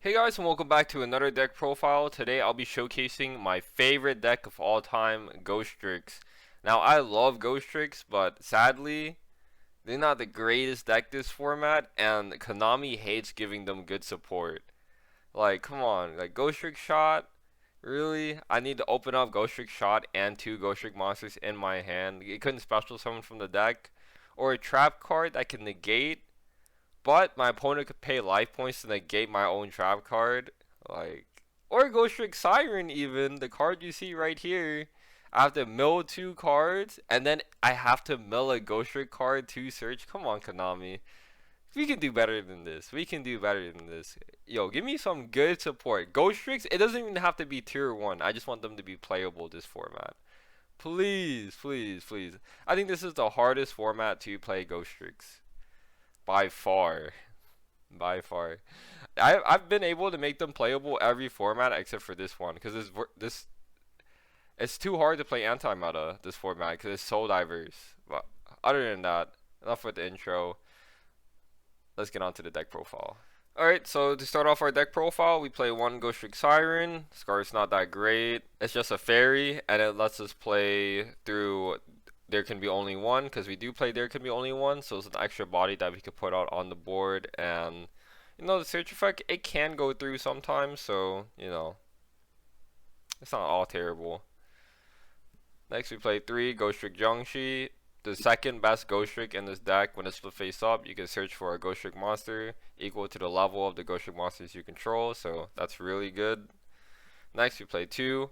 Hey guys, and welcome back to another deck profile. Today I'll be showcasing my favorite deck of all time, Ghostricks. Now I love Ghostricks, but sadly, they're not the greatest deck this format, and Konami hates giving them good support. Like, come on, like Ghostrick Shot? Really? I need to open up Ghostrick Shot and two Ghostrick monsters in my hand. It couldn't special summon from the deck. Or a trap card that can negate, but my opponent could pay life points to negate my own trap card. Like, or Ghost Trick Siren, even. The card you see right here. I have to mill two cards, and then I have to mill a Ghost Trick card to search. Come on, Konami. We can do better than this. We can do better than this. Yo, give me some good support. Ghost Tricks, it doesn't even have to be tier 1. I just want them to be playable this format. Please, please, please. I think this is the hardest format to play Ghost Tricks. By far. By far. I've been able to make them playable every format except for this one because this it's too hard to play anti-meta this format because it's so diverse. But other than that, enough with the intro. Let's get on to the deck profile. Alright, so to start off our deck profile, we play one Ghost Trick Siren. This card's not that great. It's just a fairy, and it lets us play through There Can Be Only One, because we do play There Can Be Only One, so it's an extra body that we could put out on the board, and the search effect, it can go through sometimes, so, it's not all terrible. Next, we play 3 Ghost Trick Jiangshi. The second best Ghost Trick in this deck. When it's split face up, you can search for a Ghost Trick monster equal to the level of the Ghost Trick monsters you control, so that's really good. Next, we play 2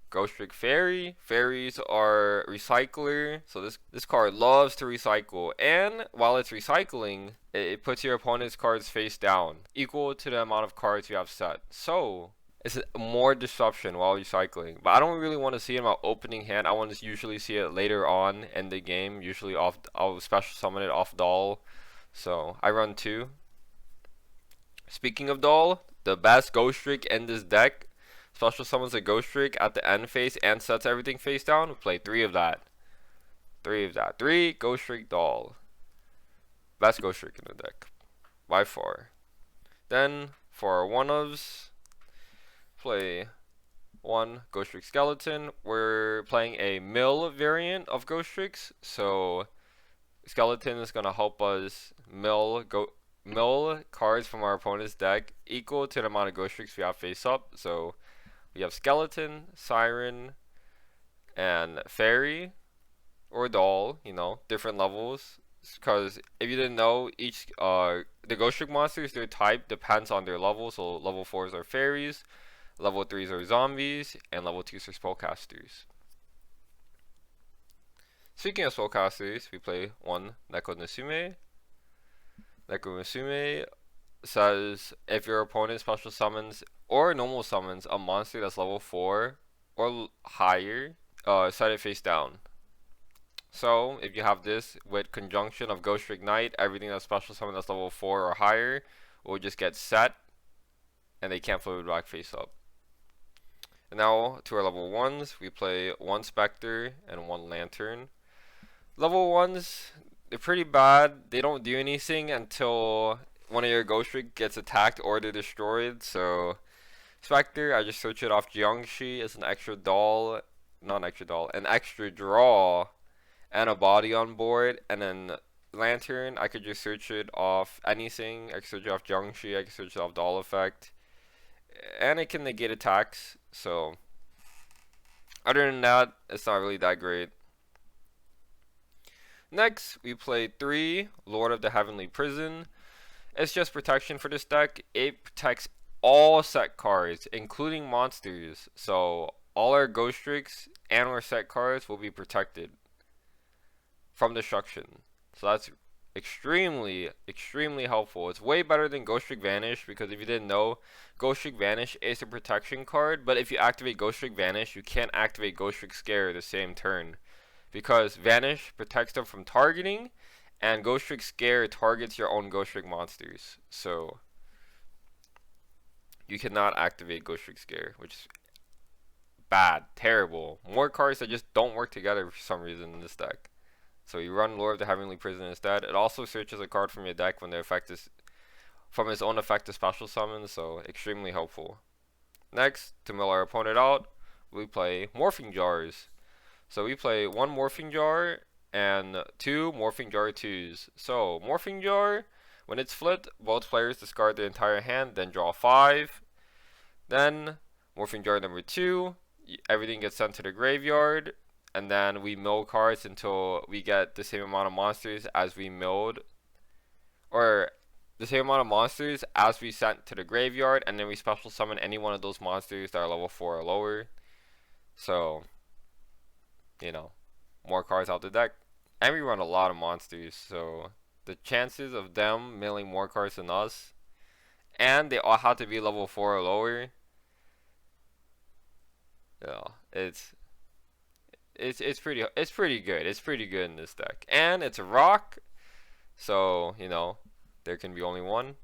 Ghost Trick Fairy. Fairies are recycler, so this card loves to recycle, and while it's recycling, it puts your opponent's cards face down, equal to the amount of cards you have set. So it's more disruption while recycling, but I don't really want to see it in my opening hand. I want to usually see it later on in the game, usually off. I'll special summon it off Doll, so I run 2. Speaking of Doll, the best Ghost Trick in this deck special summons a Ghost Trick at the end phase and sets everything face down. We play 3 of that. 3 Ghost Trick Doll. Best Ghost Trick in the deck. By far. Then, for our one-ofs, play 1 Ghost Trick Skeleton. We're playing a mill variant of Ghost Tricks, so Skeleton is going to help us mill cards from our opponent's deck equal to the amount of Ghost Tricks we have face up. So we have Skeleton, Siren, and Fairy, or Doll, different levels. Because if you didn't know, the Ghost Trick monsters, their type depends on their level. So level 4s are fairies, level 3s are zombies, and level 2s are spellcasters. Speaking of spellcasters, we play 1 Neko Nasume. Neko Nasume says if your opponent special summons or normal summons a monster that's level 4 or higher, set it face down. So if you have this with conjunction of Ghost Trick Knight, everything that's special summon that's level 4 or higher will just get set, and they can't flip it back face up. And now to our level 1s, we play 1 Spectre and 1 Lantern. Level 1s, they're pretty bad. They don't do anything until one of your Ghost Trick gets attacked or they're destroyed. So Spectre, I just search it off Jiangshi. It's an extra doll, not an extra doll, an extra draw and a body on board. And then Lantern, I could just search it off anything. I could search it off Jiangshi, I could search it off doll effect, and it can negate attacks. So other than that, it's not really that great. Next, we play 3 Lord of the Heavenly Prison. It's just protection for this deck. It protects all set cards, including monsters. So all our Ghost Tricks and our set cards will be protected from destruction. So that's extremely, extremely helpful. It's way better than Ghost Trick Vanish, because if you didn't know, Ghost Trick Vanish is a protection card, but if you activate Ghost Trick Vanish, you can't activate Ghost Trick Scare the same turn, because Vanish protects them from targeting, and Ghost Trick Scare targets your own Ghost Trick monsters. So you cannot activate Ghost Trick Scare, which is bad, terrible. More cards that just don't work together for some reason in this deck. So you run Lord of the Heavenly Prison instead. It also searches a card from your deck when the effect is from his own effect to special summon, so extremely helpful. Next, to mill our opponent out, we play Morphing Jars. So we play 1 Morphing Jar and 2 Morphing Jar 2s. So Morphing Jar, when it's flipped, both players discard their entire hand, then draw 5. Then Morphing Jar number 2, everything gets sent to the graveyard, and then we mill cards until we get the same amount of monsters as we milled, or the same amount of monsters as we sent to the graveyard, and then we special summon any one of those monsters that are level 4 or lower. So, you know, more cards out the deck. And we run a lot of monsters, so the chances of them milling more cards than us, and they all have to be level 4 or lower, you know, it's pretty good. It's pretty good in this deck. And it's a rock, so, you know, there can be only one.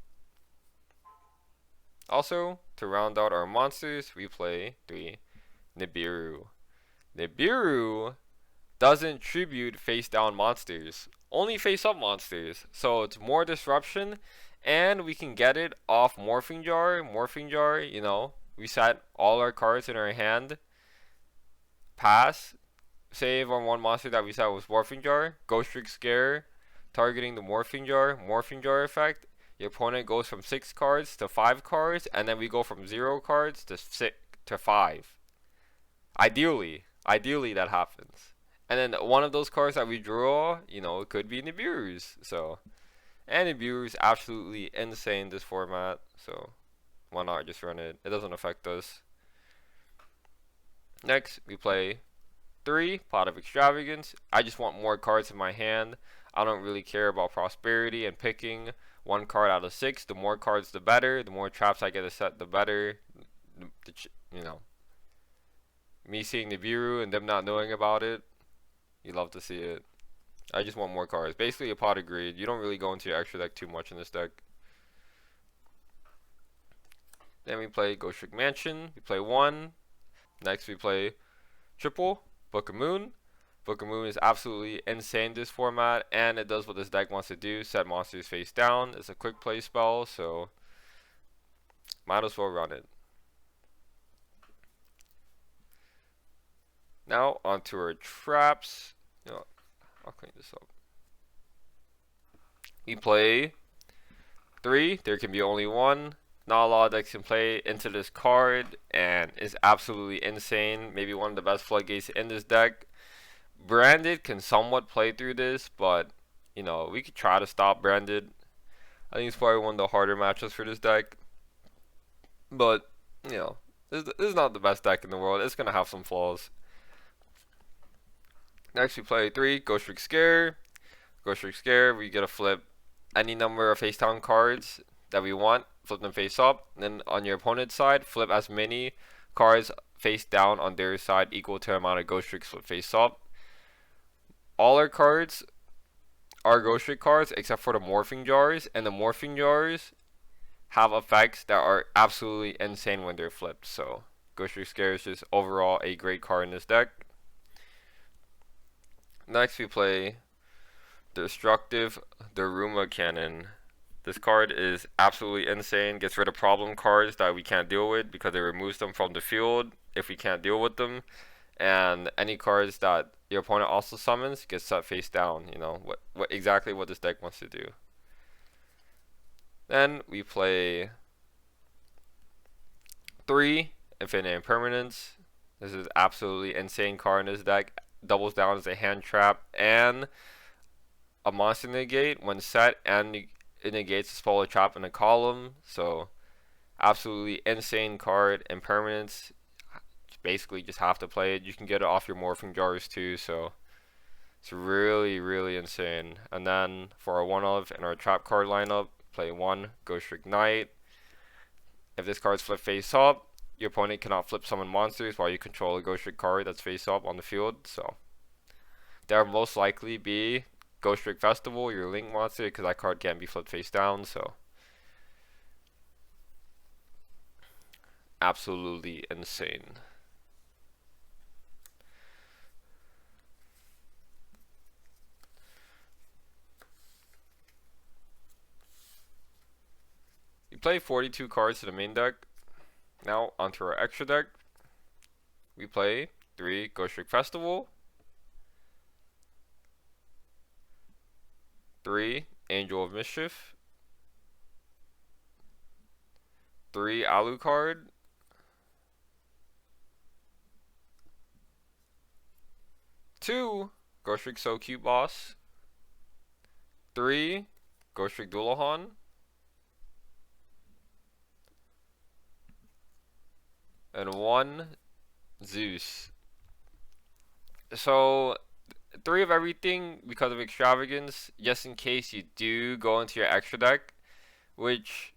Also, to round out our monsters, we play 3 Nibiru. Nibiru doesn't tribute face down monsters, only face up monsters. So it's more disruption, and we can get it off Morphing Jar. Morphing Jar, you know, we set all our cards in our hand, pass, save on one monster that we set was Morphing Jar, Ghostrick Scare, targeting the Morphing Jar effect. Your opponent goes from 6 cards to 5 cards, and then we go from 0 cards to 6 to 5. Ideally that happens. And then one of those cards that we draw, you know, it could be Nibiru's. So, and Nibiru's absolutely insane this format. So, why not just run it? It doesn't affect us. Next, we play 3 Pot of Extravagance. I just want more cards in my hand. I don't really care about prosperity and picking 1 card out of 6. The more cards, the better. The more traps I get to set, the better. You know, me seeing Nibiru and them not knowing about it, you love to see it. I just want more cards. Basically a pot of greed. You don't really go into your extra deck too much in this deck. Then we play Ghostrick Mansion. We play 1. Next we play triple Book of Moon. Book of Moon is absolutely insane this format, and it does what this deck wants to do, set monsters face down. It's a quick play spell, so might as well run it. Now onto our traps. You know, I'll clean this up. We play 3. There can be only 1. Not a lot of decks can play into this card, and it's absolutely insane. Maybe one of the best floodgates in this deck. Branded can somewhat play through this, but, you know, we could try to stop Branded. I think it's probably one of the harder matchups for this deck. But, you know, this is not the best deck in the world. It's going to have some flaws. Next, we play 3 Ghostrick Scare. Ghostrick Scare, we get to flip any number of face down cards that we want, flip them face up. Then on your opponent's side, flip as many cards face down on their side equal to the amount of Ghostricks flip face up. All our cards are Ghostrick cards except for the Morphing Jars, and the Morphing Jars have effects that are absolutely insane when they're flipped. So Ghostrick Scare is just overall a great card in this deck. Next we play Destructive Daruma Cannon. This card is absolutely insane. Gets rid of problem cards that we can't deal with because it removes them from the field if we can't deal with them. And any cards that your opponent also summons gets set face down. You know what exactly what this deck wants to do. Then we play 3 Infinite Impermanence. This is absolutely insane card in this deck. Doubles down as a hand trap and a monster negate when set, and it negates the spell or trap in a column. So absolutely insane card. Impermanence, basically just have to play it. You can get it off your Morphing Jars too, so it's really insane. And then for our 1-of in our trap card lineup, play 1 Ghostrick Knight. If this card's flipped face up, your opponent cannot flip summon monsters while you control a Ghostrick card that's face up on the field. So there will most likely be Ghostrick Festival, your link monster, because that card can't be flipped face down. So absolutely insane. play 42 cards to the main deck. Now onto our extra deck. We play 3 Ghostrick Festival, 3 Angel of Mischief, 3 Alucard, 2 Ghostrick So Cute Boss, 3 Ghostrick Dualahan, and 1 Zeus. So 3 of everything because of extravagance, just in case you do go into your extra deck, which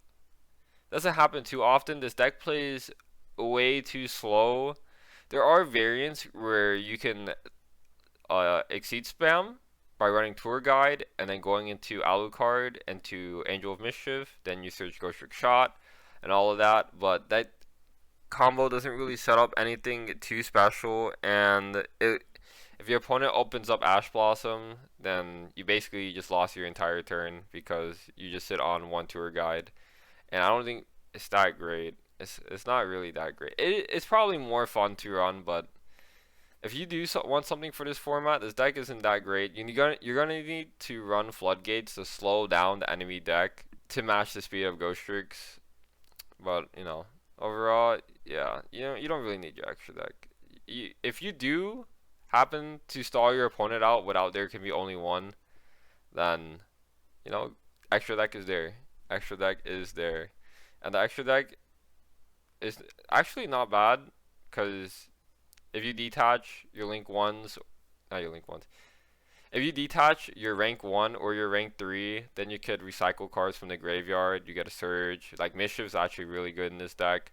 doesn't happen too often. This deck plays way too slow. There are variants where you can exceed spam by running Tour Guide and then going into Alucard and to Angel of Mischief, then you search Ghostrick Shot and all of that, but that combo doesn't really set up anything too special, and if your opponent opens up Ash Blossom, then you basically just lost your entire turn because you just sit on 1 Tour Guide, and I don't think it's that great. It's not really that great. It's probably more fun to run, but if you do want something for this format, this deck isn't that great. You're gonna need to run floodgates to slow down the enemy deck to match the speed of Ghostricks. But you know, overall, yeah, you don't really need your extra deck. If you do happen to stall your opponent out without there can be only one, then you know, extra deck is there. Extra deck is there, and the extra deck is actually not bad because if you detach your link ones, not your link ones. If you detach your rank 1 or your rank 3, then you could recycle cards from the graveyard. You get a Surge. Like, Mischief is actually really good in this deck.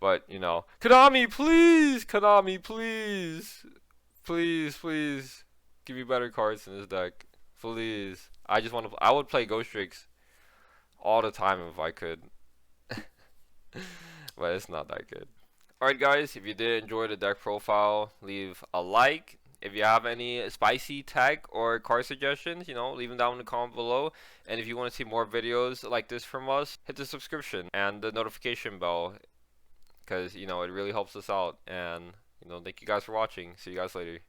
But, you know, Konami, please! Konami, please! Please, please. Give me better cards in this deck. Please. I would play Ghostricks all the time if I could. But it's not that good. Alright guys, if you did enjoy the deck profile, leave a like. If you have any spicy tech or card suggestions, you know, leave them down in the comment below. And if you want to see more videos like this from us, hit the subscription and the notification bell, because, you know, it really helps us out. And, you know, thank you guys for watching. See you guys later.